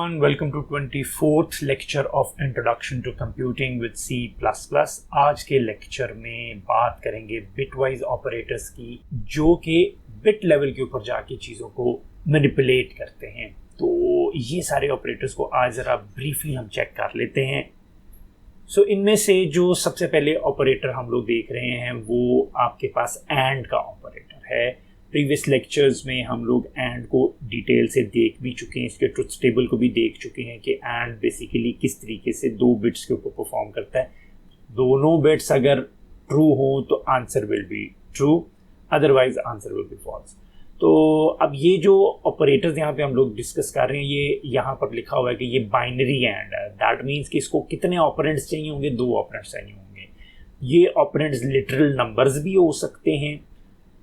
everyone, welcome to 24th lecture of Introduction to Computing with C++। आज के lecture में बात करेंगे बिटवाइज ऑपरेटर्स की, जो कि बिट लेवल के ऊपर जाके चीज़ों को मैनिपुलेट करते हैं। तो ये सारे ऑपरेटर्स को आज ज़रा ब्रीफली हम चेक कर लेते हैं। इनमें से जो सबसे पहले ऑपरेटर हम लोग देख रहे हैं वो आपके पास एंड का ऑपरेटर है। प्रीवियस लेक्चर्स में हम लोग एंड को डिटेल से देख भी चुके हैं, इसके ट्रुथ टेबल को भी देख चुके हैं कि एंड बेसिकली किस तरीके से दो बिट्स के ऊपर परफॉर्म करता है। दोनों बिट्स अगर ट्रू हो तो answer will be true, otherwise answer will be false. तो अब ये जो ऑपरेटर्स यहाँ पे हम लोग डिस्कस कर रहे हैं, ये यहाँ पर लिखा हुआ है कि ये बाइनरी एंड है। दैट मीन्स कि इसको कितने ऑपरेंड्स चाहिए होंगे? दो ऑपरेंड्स चाहिए होंगे। ये ऑपरेंड्स लिटरल नंबर्स भी हो सकते हैं।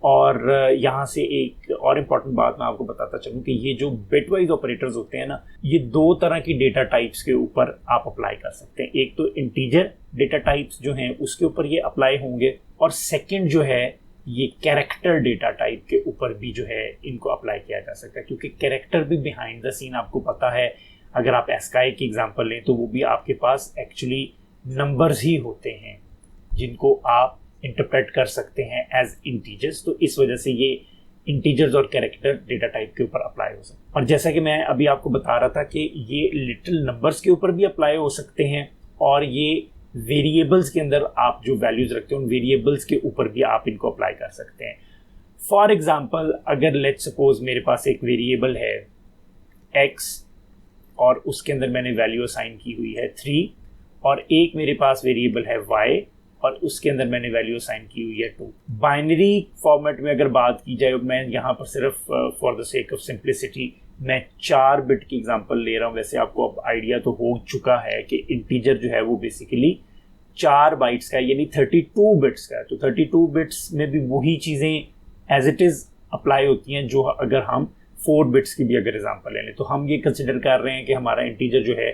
और यहाँ से एक और इम्पॉर्टेंट बात मैं आपको बताता चलूँ कि ये जो बिटवाइज ऑपरेटर्स होते हैं ना, ये दो तरह की डेटा टाइप्स के ऊपर आप अप्लाई कर सकते हैं। एक तो इंटीजर डेटा टाइप्स जो हैं उसके ऊपर ये अप्लाई होंगे, और सेकंड जो है ये कैरेक्टर डेटा टाइप के ऊपर भी जो है इनको अप्लाई किया जा सकता है, क्योंकि कैरेक्टर भी बिहाइंड द सीन आपको पता है। अगर आप एस्काई की एग्जांपल लें तो वो भी आपके पास एक्चुअली नंबर्स ही होते हैं जिनको आप इंटरप्रेट कर सकते हैं एज इंटीजर्स। तो इस वजह से ये इंटीजर्स और कैरेक्टर डेटा टाइप के ऊपर अप्लाई हो सकते हैं। और जैसा कि मैं अभी आपको बता रहा था कि ये लिटिल नंबर्स के ऊपर भी अप्लाई हो सकते हैं, और ये वेरिएबल्स के अंदर आप जो वैल्यूज रखते हैं उन वेरिएबल्स के ऊपर भी आप इनको अप्लाई कर सकते हैं। फॉर एग्जाम्पल, अगर लेट्स सपोज मेरे पास एक वेरिएबल है x और उसके अंदर मैंने वैल्यू असाइन की हुई है 3, और एक मेरे पास वेरिएबल है y और उसके अंदर मैंने वैल्यू असाइन की हुई है 2। बाइनरी फॉर्मेट में अगर बात की जाए, मैं यहाँ पर सिर्फ for the sake of simplicity मैं 4 बिट की एग्जांपल ले रहा हूँ। वैसे आपको अब आइडिया तो हो चुका है कि इंटीजर जो है वो बेसिकली 4 बाइट्स का है, यानी 32 बिट्स का है। तो 32 बिट्स में भी वही चीज़ें एज इट इज़ अप्लाई होती हैं जो अगर हम 4 बिट्स की भी अगर एग्जांपल ले लें। तो हम ये कंसिडर कर रहे हैं कि हमारा इंटीजर जो है,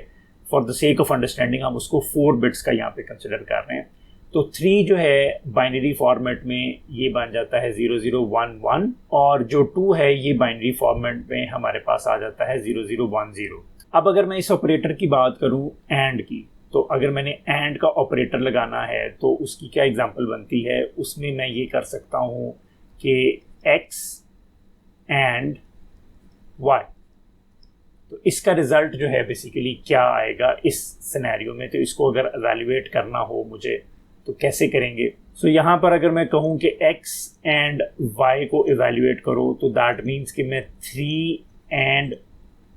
for the sake of understanding, हम उसको 4 बिट्स का यहाँ पे कंसिडर कर रहे हैं। तो 3 जो है बाइनरी फॉर्मेट में ये बन जाता है 0011, और जो 2 है ये बाइनरी फॉर्मेट में हमारे पास आ जाता है 0010। अब अगर मैं इस ऑपरेटर की बात करूं एंड की, तो अगर मैंने एंड का ऑपरेटर लगाना है तो उसकी क्या एग्जांपल बनती है? उसमें मैं ये कर सकता हूं कि x एंड y। तो इसका रिजल्ट जो है बेसिकली क्या आएगा इस सिनेरियो में? तो इसको अगर एवेल्युएट करना हो मुझे तो कैसे करेंगे? यहाँ पर अगर मैं कहूँ कि x एंड y को इवेल्युएट करो, तो दैट मीन्स कि मैं 3 एंड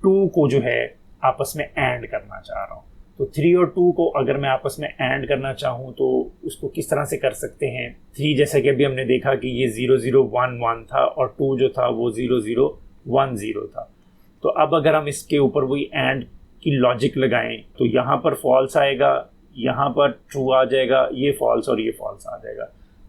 2 को जो है आपस में एंड करना चाह रहा हूँ। तो 3 और 2 को अगर मैं आपस में एंड करना चाहूँ तो उसको किस तरह से कर सकते हैं? 3 जैसा कि अभी हमने देखा कि ये 0011 था, और 2 जो था वो 0010 था। तो अब अगर हम इसके ऊपर वही एंड की लॉजिक लगाएं तो यहाँ पर फॉल्स आएगा, यहाँ पर ट्रू आ जाएगा, ये फॉल्स और ये फॉल्स आ जाएगा।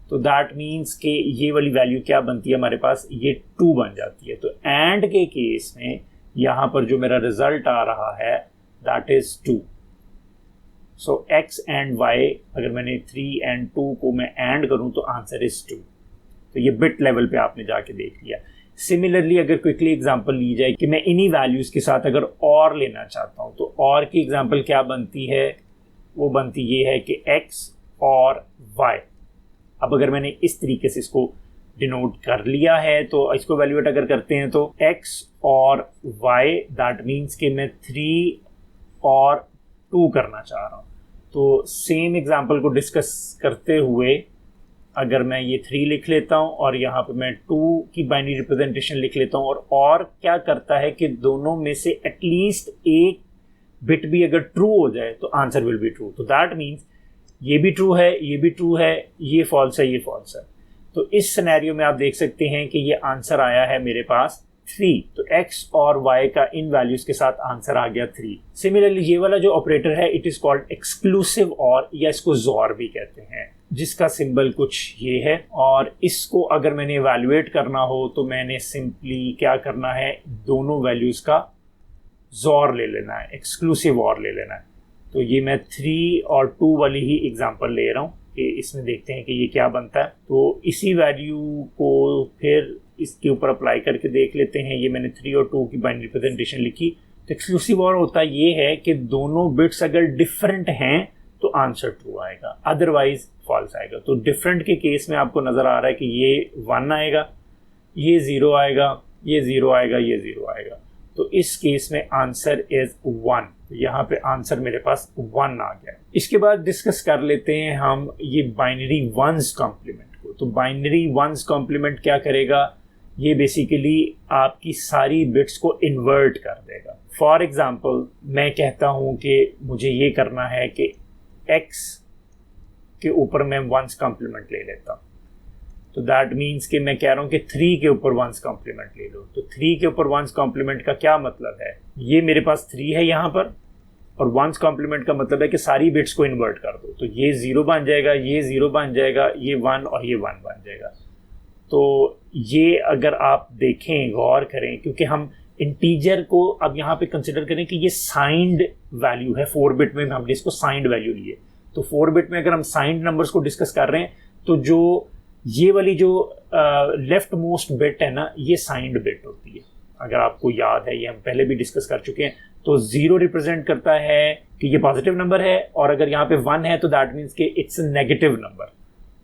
तो दैट मीन्स कि ये वाली वैल्यू क्या बनती है हमारे पास? ये 2 बन जाती है। तो एंड के केस में यहाँ पर जो मेरा रिजल्ट आ रहा है that is 2। So x and y, अगर मैंने 3 एंड 2 को मैं एंड करूँ तो आंसर इज 2। तो ये बिट लेवल पे आपने जाके देख लिया। सिमिलरली अगर क्विकली एग्जांपल ली जाए कि मैं इन्हीं वैल्यूज के साथ अगर और लेना चाहता हूँ, तो और की एग्जांपल क्या बनती है? वो बनती ये है कि x और y। अब अगर मैंने इस तरीके से इसको डिनोट कर लिया है तो इसको वैल्यूएट अगर करते हैं तो x और y, दैट मीन्स कि मैं 3 और 2 करना चाह रहा हूँ। तो सेम एग्जांपल को डिस्कस करते हुए अगर मैं ये 3 लिख लेता हूँ और यहाँ पे मैं 2 की बाइनरी रिप्रेजेंटेशन लिख लेता हूँ, और क्या करता है कि दोनों में से एटलीस्ट एक बिट भी अगर ट्रू हो जाए तो आंसर विल बी ट्रू। तो दैट मीन्स ये भी ट्रू है, ये भी ट्रू है, ये फॉल्स है, ये फॉल्स है। तो इस सिनेरियो में आप देख सकते हैं कि ये आंसर आया है मेरे पास 3। तो x और y का इन वैल्यूज के साथ आंसर आ गया 3। सिमिलरली ये वाला जो ऑपरेटर है इट इज कॉल्ड एक्सक्लूसिव और, या इसको जोर भी कहते हैं, जिसका सिंबल कुछ ये है। और इसको अगर मैंने इवैल्यूएट करना हो तो मैंने सिंपली क्या करना है, दोनों वैल्यूज का जोर ले लेना है, एक्सक्लूसिव और ले लेना है। तो ये मैं 3 और 2 वाली ही एग्जांपल ले रहा हूँ कि इसमें देखते हैं कि ये क्या बनता है। तो इसी वैल्यू को फिर इसके ऊपर अप्लाई करके देख लेते हैं। ये मैंने 3 और 2 की बाइनरी रिप्रेजेंटेशन लिखी, तो एक्सक्लूसिव और होता ये है कि दोनों बिट्स अगर डिफरेंट हैं तो आंसर ट्रू आएगा, अदरवाइज फॉल्स आएगा। तो डिफरेंट के केस में आपको नजर आ रहा है कि ये 1 आएगा, ये 0 आएगा, ये 0 आएगा, ये 0 आएगा। तो इस केस में आंसर इज 1। यहाँ पे आंसर मेरे पास 1 आ गया। इसके बाद डिस्कस कर लेते हैं हम ये बाइनरी वंस कॉम्प्लीमेंट को। तो बाइनरी वंस कॉम्प्लीमेंट क्या करेगा, ये बेसिकली आपकी सारी बिट्स को इन्वर्ट कर देगा। फॉर एग्जाम्पल मैं कहता हूँ कि मुझे ये करना है कि x के ऊपर मैं वंस कॉम्प्लीमेंट ले लेता हूँ, तो दैट मीन्स कि मैं कह रहा हूँ कि 3 के ऊपर वंस कॉम्प्लीमेंट ले लो। तो 3 के ऊपर वंस कॉम्प्लीमेंट का क्या मतलब है, ये मेरे पास 3 है यहाँ पर, और वंस कॉम्प्लीमेंट का मतलब है कि सारी बिट्स को इन्वर्ट कर दो। तो ये 0 बन जाएगा, ये 0 बन जाएगा, ये 1 और ये 1 बन जाएगा। तो ये अगर आप देखें, गौर करें, क्योंकि हम इंटीजर को अब यहाँ पे कंसिडर करें कि ये साइंड वैल्यू है। 4 बिट में हमने इसको साइंड वैल्यू लिए। तो 4 बिट में अगर हम साइंड नंबर्स को डिस्कस कर रहे हैं तो जो ये वाली जो लेफ्ट मोस्ट बिट है ना, ये साइंड बिट होती है। अगर आपको याद है, ये हम पहले भी डिस्कस कर चुके हैं। तो 0 रिप्रेजेंट करता है कि ये पॉजिटिव नंबर है, और अगर यहाँ पे 1 है तो दैट मीन्स कि इट्स अ नेगेटिव नंबर।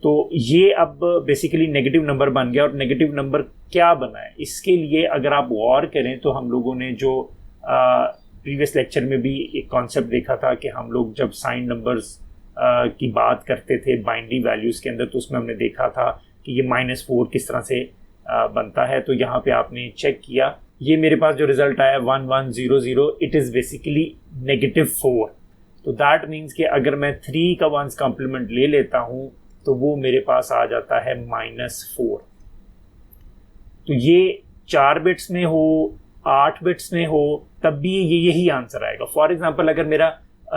तो ये अब बेसिकली नेगेटिव नंबर बन गया। और नेगेटिव नंबर क्या बना है, इसके लिए अगर आप गौर करें तो हम लोगों ने जो प्रीवियस लेक्चर में भी एक कॉन्सेप्ट देखा था कि हम लोग जब साइन नंबर्स की बात करते थे बाइनरी वैल्यूज़ के अंदर, तो उसमें हमने देखा था कि ये -4 किस तरह से बनता है। तो यहाँ पे आपने चेक किया, ये मेरे पास जो रिजल्ट आया 1100, इट इज़ बेसिकली -4। तो दैट मीन्स कि अगर मैं 3 का वंस कॉम्प्लीमेंट ले लेता हूँ तो वो मेरे पास आ जाता है -4। तो ये 4 बिट्स में हो, 8 बिट्स में हो, तब भी ये यही आंसर आएगा। फॉर एग्जांपल अगर मेरा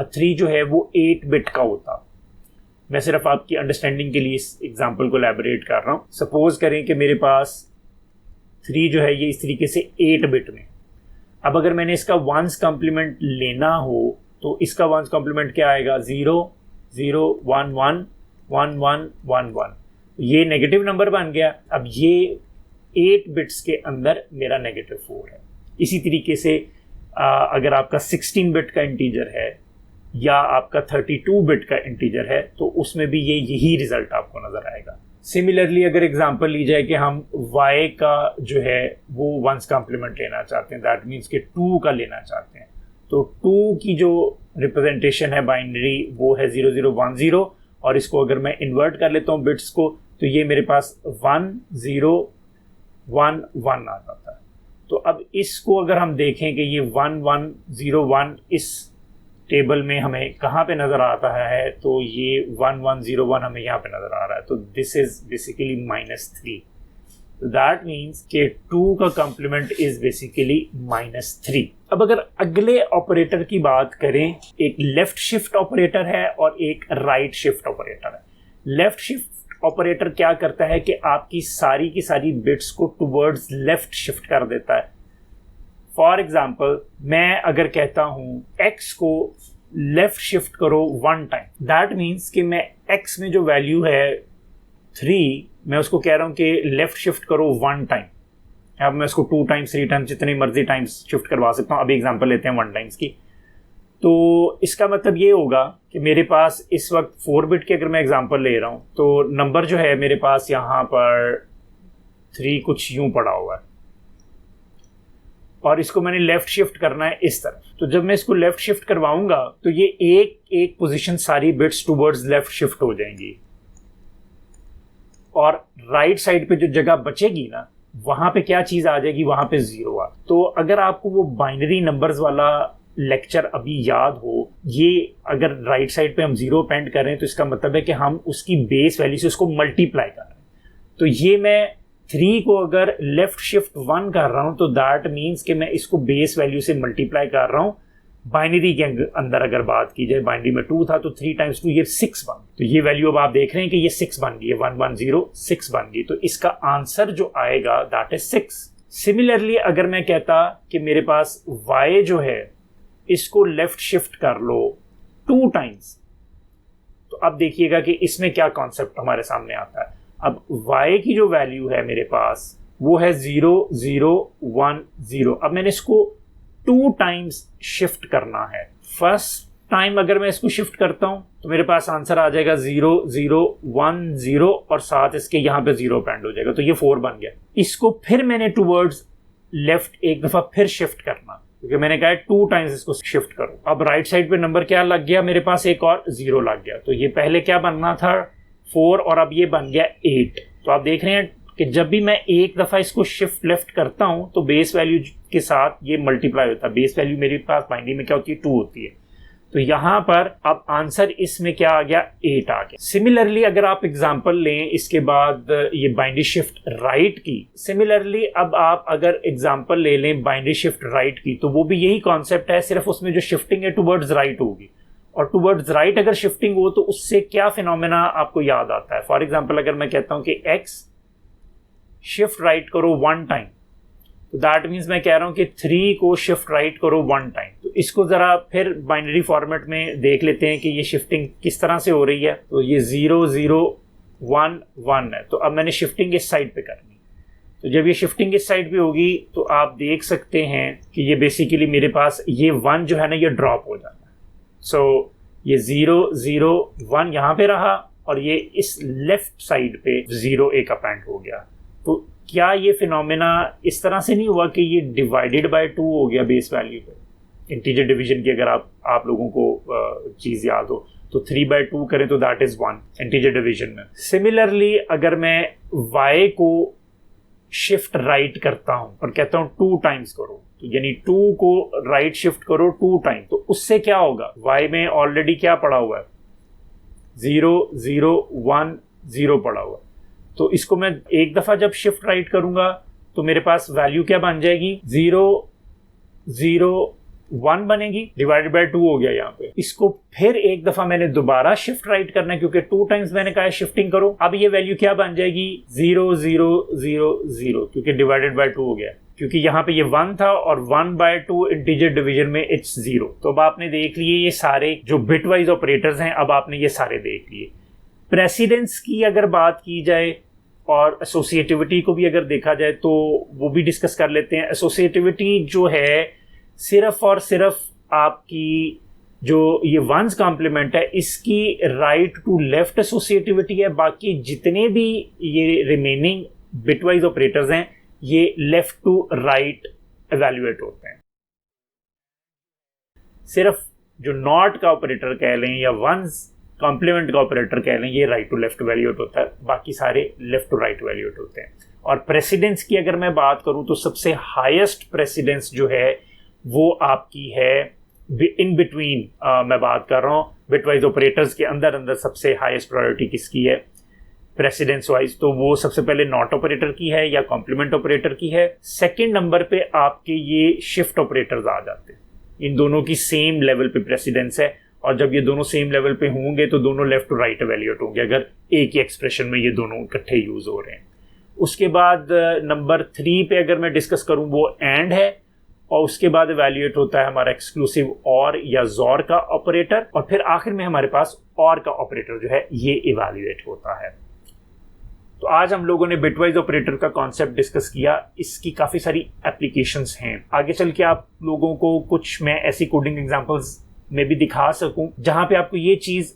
3 जो है वो 8 बिट का होता, मैं सिर्फ आपकी अंडरस्टैंडिंग के लिए इस एग्जांपल को एलैबोरेट कर रहा हूँ। सपोज करें कि मेरे पास 3 जो है ये इस तरीके से 8 बिट में। अब अगर मैंने इसका वंस कॉम्प्लीमेंट लेना हो तो इसका वंस कॉम्प्लीमेंट क्या आएगा, 0 0 1 1 1 1 1 1। ये नेगेटिव नंबर बन गया। अब ये 8 बिट्स के अंदर मेरा -4 है। इसी तरीके से अगर आपका 16 बिट का इंटीजर है या आपका 32 बिट का इंटीजर है तो उसमें भी यही रिजल्ट आपको नजर आएगा। सिमिलरली अगर एग्जांपल ली जाए कि हम y का जो है वो वंस कॉम्प्लीमेंट लेना चाहते हैं, दैट मीन्स कि 2 का लेना चाहते हैं, तो 2 की जो रिप्रेजेंटेशन है बाइनरी वो है 0010, और इसको अगर मैं इन्वर्ट कर लेता हूँ बिट्स को तो ये मेरे पास 1011 आ जाता है। तो अब इसको अगर हम देखें कि ये 1101 इस टेबल में हमें कहाँ पे नज़र आता है, तो ये 1101 हमें यहाँ पे नज़र आ रहा है। तो this is basically -3। That means कि 2 का कॉम्प्लीमेंट इज बेसिकली -3। अब अगर अगले ऑपरेटर की बात करें, एक लेफ्ट शिफ्ट ऑपरेटर है और एक राइट शिफ्ट ऑपरेटर है। लेफ्ट शिफ्ट ऑपरेटर क्या करता है कि आपकी सारी की सारी बिट्स को टुवर्ड्स लेफ्ट शिफ्ट कर देता है। फॉर एग्जाम्पल मैं अगर कहता हूं x को लेफ्ट शिफ्ट करो 1 टाइम, दैट मीन्स कि मैं x में जो वैल्यू है 3, मैं उसको कह रहा हूं कि लेफ्ट शिफ्ट करो 1 टाइम। अब मैं उसको 2 टाइम्स 3 टाइम्स जितनी मर्जी टाइम्स शिफ्ट करवा सकता हूं। अभी एग्जांपल लेते हैं 1 टाइम्स की। तो इसका मतलब ये होगा कि मेरे पास इस वक्त 4 बिट की अगर मैं एग्जांपल ले रहा हूं तो नंबर जो है मेरे पास यहाँ पर 3 कुछ यूं पड़ा हुआ है, और इसको मैंने लेफ्ट शिफ्ट करना है इस तरफ। तो जब मैं इसको लेफ्ट शिफ्ट करवाऊंगा तो ये एक पोजीशन सारी बिट्स टुवर्ड्स लेफ्ट शिफ्ट हो जाएंगी, और राइट साइड पे जो जगह बचेगी ना वहां पे क्या चीज आ जाएगी, वहां पे 0 आ। तो अगर आपको वो बाइनरी नंबर्स वाला लेक्चर अभी याद हो, ये अगर राइट साइड पे हम 0 पेंड कर रहे हैं तो इसका मतलब है कि हम उसकी बेस वैल्यू से उसको मल्टीप्लाई कर रहे हैं। तो ये मैं 3 को अगर लेफ्ट शिफ्ट 1 कर रहा हूं तो दैट मीन्स कि मैं इसको बेस वैल्यू से मल्टीप्लाई कर रहा हूं। बाइनरी के अंदर अगर बात की जाए, बाइनरी में 2 था तो 3 टाइम्स 2 ये 6 बन। तो ये वैल्यू अब आप देख रहे हैं कि ये 6 बन गई है, 1106 बन गई। तो इसका आंसर जो आएगा दैट इज 6। सिमिलरली अगर मैं कहता कि मेरे पास y जो है इसको लेफ्ट शिफ्ट कर लो 2 टाइम्स, तो अब देखिएगा कि इसमें क्या कॉन्सेप्ट हमारे सामने आता है। अब y की जो वैल्यू है मेरे पास वो है 0010। अब मैंने इसको 2 टाइम्स शिफ्ट करना है। फर्स्ट टाइम अगर मैं इसको शिफ्ट करता हूं तो मेरे पास आंसर आ जाएगा 0 0 1 0 और साथ इसके यहां पे 0 पेंड हो जाएगा, तो ये 4 बन गया। इसको फिर मैंने टूवर्ड्स लेफ्ट एक दफा फिर शिफ्ट करना, क्योंकि मैंने कहा 2 टाइम्स इसको शिफ्ट करो। अब राइट साइड पे नंबर क्या लग गया मेरे पास, एक और 0 लग गया। तो ये पहले क्या बनना था 4 और अब ये बन गया 8। तो आप देख रहे हैं कि जब भी मैं एक दफा इसको शिफ्ट लेफ्ट करता हूं तो बेस वैल्यू के साथ ये मल्टीप्लाई होता है। बेस वैल्यू मेरे पास बाइनरी में क्या होती है, 2 होती है। तो यहां पर अब आंसर इसमें क्या आ गया, 8 आ गया। सिमिलरली अगर आप एग्जांपल लें इसके बाद ये बाइनरी शिफ्ट राइट की, सिमिलरली अब आप अगर एग्जांपल ले लें बाइनरी शिफ्ट राइट की, तो वो भी यही कॉन्सेप्ट है, सिर्फ उसमें जो शिफ्टिंग है टुवर्ड्स राइट होगी। और टुवर्ड्स राइट अगर शिफ्टिंग हो तो उससे क्या फिनोमेना आपको याद आता है। फॉर एग्जाम्पल अगर मैं कहता हूं कि x शिफ्ट राइट करो 1 टाइम, तो दैट मीन्स मैं कह रहा हूं कि 3 को शिफ्ट राइट करो 1 टाइम। तो इसको जरा फिर बाइनरी फॉर्मेट में देख लेते हैं कि ये शिफ्टिंग किस तरह से हो रही है। तो ये 0 0 1 1 है, तो अब मैंने शिफ्टिंग इस साइड पे करनी। तो जब ये शिफ्टिंग इस साइड पे होगी तो आप देख सकते हैं कि ये बेसिकली मेरे पास ये 1 जो है ना ये ड्रॉप हो जाता है। सो ये 0 0 1 यहाँ पे रहा और ये इस लेफ्ट साइड पे 0 एक अपेंड हो गया। तो क्या ये फिनोमेना इस तरह से नहीं हुआ कि ये डिवाइडेड बाय 2 हो गया बेस वैल्यू पे। इंटीजर डिवीजन की अगर आप लोगों को चीज याद हो तो 3/2 करें तो दैट इज 1 इंटीजर डिवीजन में। सिमिलरली अगर मैं y को शिफ्ट राइट करता हूं और कहता हूं 2 टाइम्स करो, तो यानी 2 को राइट शिफ्ट करो 2 टाइम, तो उससे क्या होगा, y में ऑलरेडी क्या पड़ा हुआ है, 0 0 1 0 पड़ा हुआ है। तो इसको मैं एक दफा जब शिफ्ट राइट करूंगा तो मेरे पास वैल्यू क्या बन जाएगी, 0 0 1 बनेगी, डिवाइडेड बाय 2 हो गया यहाँ पे। इसको फिर एक दफा मैंने दोबारा शिफ्ट राइट करना है क्योंकि 2 टाइम्स मैंने कहा है शिफ्टिंग करो। अब ये वैल्यू क्या बन जाएगी, 0 0 0 0, क्योंकि डिवाइडेड बाय 2 हो गया, क्योंकि यहाँ पे ये 1 था और 1/2 इंटीजर डिवीजन में इट्स 0। तो अब आपने देख लिए ये सारे जो बिटवाइज ऑपरेटर्स हैं, अब आपने ये सारे देख लिए। प्रेसिडेंस की अगर बात की जाए और एसोसिएटिविटी को भी अगर देखा जाए तो वो भी डिस्कस कर लेते हैं। एसोसिएटिविटी जो है सिर्फ और सिर्फ आपकी जो ये 1s कॉम्प्लीमेंट है इसकी राइट टू लेफ्ट एसोसिएटिविटी है। बाकी जितने भी ये रिमेनिंग बिटवाइज ऑपरेटर्स हैं ये लेफ्ट टू राइट एवेल्युएट होते हैं। सिर्फ जो नॉट का ऑपरेटर कह लें या 1s कॉम्प्लीमेंट का ऑपरेटर कह लें ये राइट टू लेफ्ट वैल्यूएट होता है, बाकी सारे लेफ्ट टू राइट वैल्यूएट होते हैं। और प्रेसिडेंस की अगर मैं बात करूं तो सबसे हाईएस्ट प्रेसिडेंस जो है वो आपकी है इन बिटवीन, मैं बात कर रहा हूं बिटवाइज ऑपरेटर्स के अंदर अंदर सबसे हाईएस्ट प्रायोरिटी किसकी है प्रेसिडेंस वाइज, तो वो सबसे पहले नॉट ऑपरेटर की है या कॉम्प्लीमेंट ऑपरेटर की है। सेकेंड नंबर पे आपके ये शिफ्ट ऑपरेटर्स आ जाते हैं, इन दोनों की सेम लेवल पे प्रेसिडेंस है। और जब ये दोनों सेम लेवल पे होंगे तो दोनों लेफ्ट टू राइट एवेल्युएट होंगे अगर एक ही एक्सप्रेशन में ये दोनों इकट्ठे यूज हो रहे हैं। उसके बाद नंबर 3 पे अगर मैं डिस्कस करूं वो एंड है, और उसके बाद एवेल्युएट होता है हमारा एक्सक्लूसिव और या जोर का ऑपरेटर, और फिर आखिर में हमारे पास और का ऑपरेटर जो है ये इवेल्युएट होता है। तो आज हम लोगों ने बिटवाइज ऑपरेटर का कॉन्सेप्ट डिस्कस किया, इसकी काफी सारी एप्लीकेशंस हैं। आगे चल के आप लोगों को कुछ मैं ऐसी कोडिंग एग्जांपल्स में भी दिखा सकूं जहां पे आपको ये चीज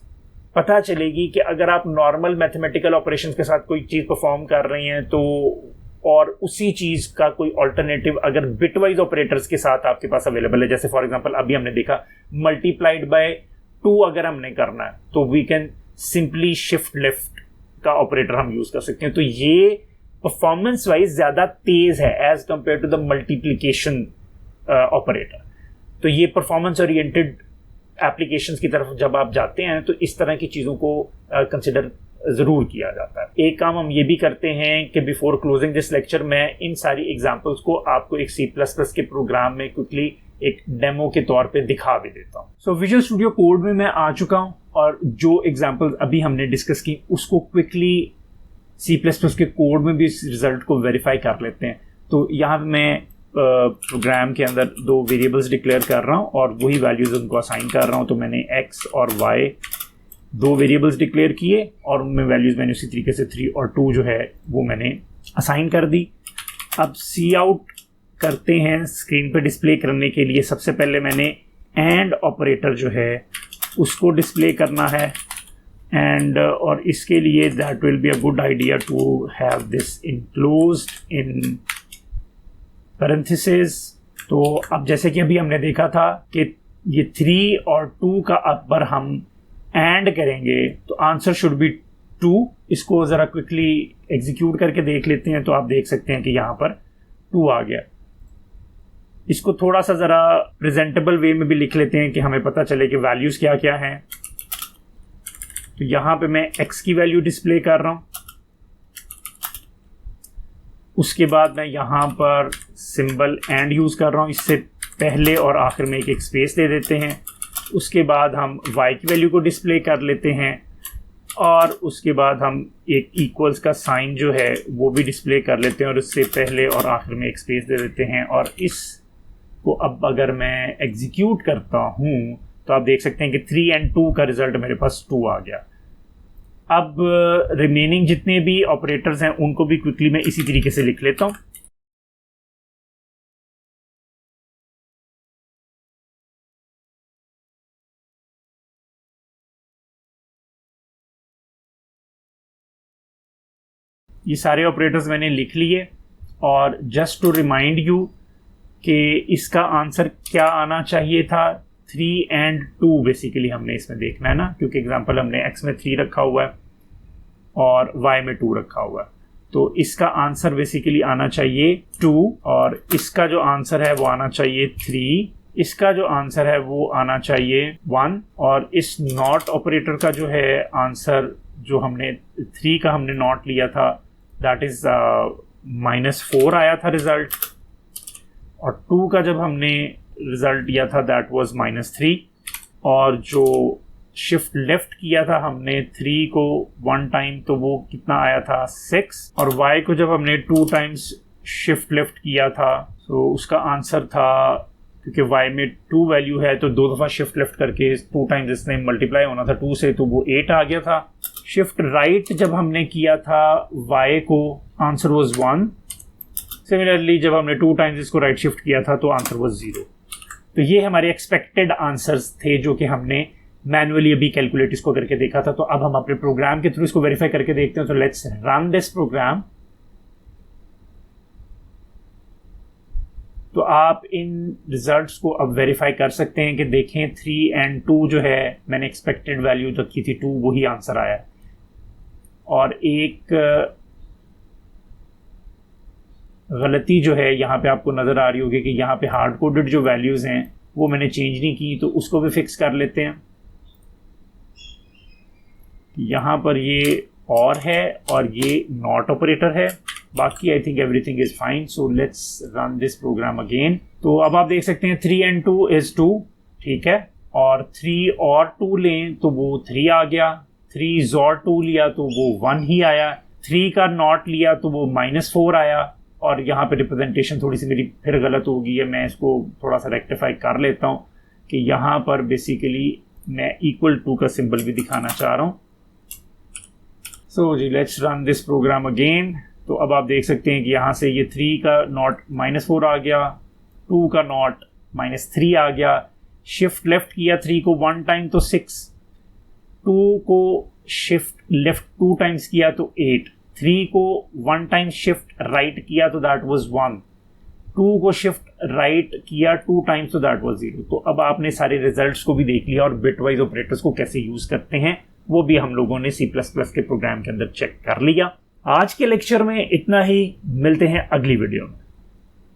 पता चलेगी कि अगर आप नॉर्मल मैथमेटिकल ऑपरेशंस के साथ कोई चीज परफॉर्म कर रहे हैं तो, और उसी चीज का कोई ऑल्टरनेटिव अगर बिटवाइज ऑपरेटर्स के साथ आपके पास अवेलेबल है, जैसे फॉर एग्जांपल अभी हमने देखा मल्टीप्लाइड बाय 2 अगर हमने करना है तो we can simply shift left का ऑपरेटर हम यूज कर सकते हैं। तो ये परफॉर्मेंस वाइज ज्यादा तेज है as compare to the multiplication operator. तो ये परफॉर्मेंस ओरिएंटेड एप्लीकेशंस की तरफ जब आप जाते हैं तो इस तरह की चीज़ों को कंसिडर ज़रूर किया जाता है। एक काम हम ये भी करते हैं कि बिफोर क्लोजिंग दिस लेक्चर मैं इन सारी एग्जांपल्स को आपको एक C++ के प्रोग्राम में क्विकली एक डेमो के तौर पे दिखा भी देता हूँ। सो विजुअल स्टूडियो कोड में मैं आ चुका हूँ और जो एग्जांपल्स अभी हमने डिस्कस की उसको क्विकली C++ के कोड में भी इस रिजल्ट को वेरीफाई कर लेते हैं। तो यहाँ मैं प्रोग्राम के अंदर 2 वेरिएबल्स डिक्लेयर कर रहा हूँ और वही वैल्यूज उनको असाइन कर रहा हूँ। तो मैंने x और y 2 वेरिएबल्स डिक्लेयर किए और उनमें वैल्यूज मैंने उसी तरीके से 3 और 2 जो है वो मैंने असाइन कर दी। अब सी आउट करते हैं स्क्रीन पे डिस्प्ले करने के लिए। सबसे पहले मैंने एंड ऑपरेटर जो है उसको डिस्प्ले करना है, एंड और इसके लिए that will be a good idea to have this enclosed in parenthesis. तो अब जैसे कि अभी हमने देखा था कि ये 3 और 2 का अपर हम एंड करेंगे तो आंसर शुड बी 2। इसको ज़रा क्विकली एग्जीक्यूट करके देख लेते हैं। तो आप देख सकते हैं कि यहाँ पर 2 आ गया। इसको थोड़ा सा ज़रा प्रेजेंटेबल वे में भी लिख लेते हैं कि हमें पता चले कि वैल्यूज़ क्या क्या हैं। तो यहाँ पे मैं x की वैल्यू डिस्प्ले कर रहा हूँ। उसके बाद मैं यहाँ पर सिंबल एंड यूज़ कर रहा हूँ। इससे पहले और आखिर में एक स्पेस दे देते हैं। उसके बाद हम y की वैल्यू को डिस्प्ले कर लेते हैं और उसके बाद हम एक इक्वल्स का साइन जो है वो भी डिस्प्ले कर लेते हैं और उससे पहले और आखिर में एक स्पेस दे देते हैं। और इसको अब अगर मैं एग्जीक्यूट करता हूँ तो आप देख सकते हैं कि 3 और 2 का रिजल्ट मेरे पास 2 आ गया। अब रिमेनिंग जितने भी ऑपरेटर्स हैं उनको भी क्विकली मैं इसी तरीके से लिख लेता हूँ। ये सारे ऑपरेटर्स मैंने लिख लिए और जस्ट टू रिमाइंड यू कि इसका आंसर क्या आना चाहिए था, 3 और 2 बेसिकली हमने इसमें देखना है ना, क्योंकि एग्जांपल हमने x में 3 रखा हुआ है और y में 2 रखा हुआ है। तो इसका आंसर बेसिकली आना चाहिए 2 और इसका जो आंसर है वो आना चाहिए 3, इसका जो आंसर है वो आना चाहिए 1 और इस नॉट ऑपरेटर का जो है आंसर जो हमने 3 का हमने नॉट लिया था दैट इज -4 आया था रिजल्ट, और 2 का जब हमने रिजल्ट लिया था दैट वाज -3, और जो शिफ्ट लेफ्ट किया था हमने 3 को 1 टाइम तो वो कितना आया था 6, और y को जब हमने 2 टाइम्स शिफ्ट लेफ्ट किया था तो उसका आंसर था, क्योंकि y में 2 वैल्यू है तो 2 दफ़ा शिफ्ट लेफ्ट करके 2 टाइम्स इसने मल्टीप्लाई होना था 2 से, तो वो 8 आ गया था। शिफ्ट राइट जब हमने किया था y को आंसर वाज 1। सिमिलरली जब हमने 2 टाइम्स इसको राइट शिफ्ट किया था तो आंसर वाज 0। तो ये हमारे एक्सपेक्टेड आंसर्स थे जो कि हमने मैनुअली अभी कैलकुलेट इसको करके देखा था। तो अब हम अपने प्रोग्राम के थ्रू इसको वेरीफाई करके देखते हैं। तो लेट्स रन दिस प्रोग्राम। तो आप इन रिजल्ट्स को अब वेरीफाई कर सकते हैं कि देखें 3 और 2 जो है मैंने एक्सपेक्टेड वैल्यू रखी थी 2, वही आंसर आया है। और एक गलती जो है यहाँ पे आपको नज़र आ रही होगी कि यहाँ पे हार्ड कोडेड जो वैल्यूज़ हैं वो मैंने चेंज नहीं की, तो उसको भी फिक्स कर लेते हैं। यहाँ पर ये और है और ये नॉट ऑपरेटर है, बाकी I think everything is fine. So let's run this program again. तो अब आप देख सकते हैं 3 और 2 इज 2, ठीक है, और 3 और 2 लें तो वो 3 आ गया, 3 और 2 लिया तो वो 1 ही आया, 3 का नॉट लिया तो वो -4 आया। और यहाँ पे रिप्रेजेंटेशन थोड़ी सी मेरी फिर गलत हो गई है, मैं इसको थोड़ा सा रेक्टिफाई कर लेता हूँ कि यहाँ पर बेसिकली मैं =2 का सिंबल भी दिखाना चाह रहा हूँ। सो जी let's run this program again. तो अब आप देख सकते हैं कि यहाँ से ये 3 का नॉट -4 आ गया, 2 का नॉट -3 आ गया, शिफ्ट लेफ्ट किया 3 को 1 टाइम तो 6, 2 को शिफ्ट लेफ्ट 2 टाइम्स किया तो 8, 3 को 1 टाइम शिफ्ट राइट किया तो दैट वाज 1, 2 को शिफ्ट राइट किया 2 टाइम्स तो दैट वाज 0। तो अब आपने सारे रिजल्ट्स को भी देख लिया और बिटवाइज ऑपरेटर्स को कैसे यूज़ करते हैं वो भी हम लोगों ने C++ के प्रोग्राम के अंदर चेक कर लिया। आज के लेक्चर में इतना ही, मिलते हैं अगली वीडियो में।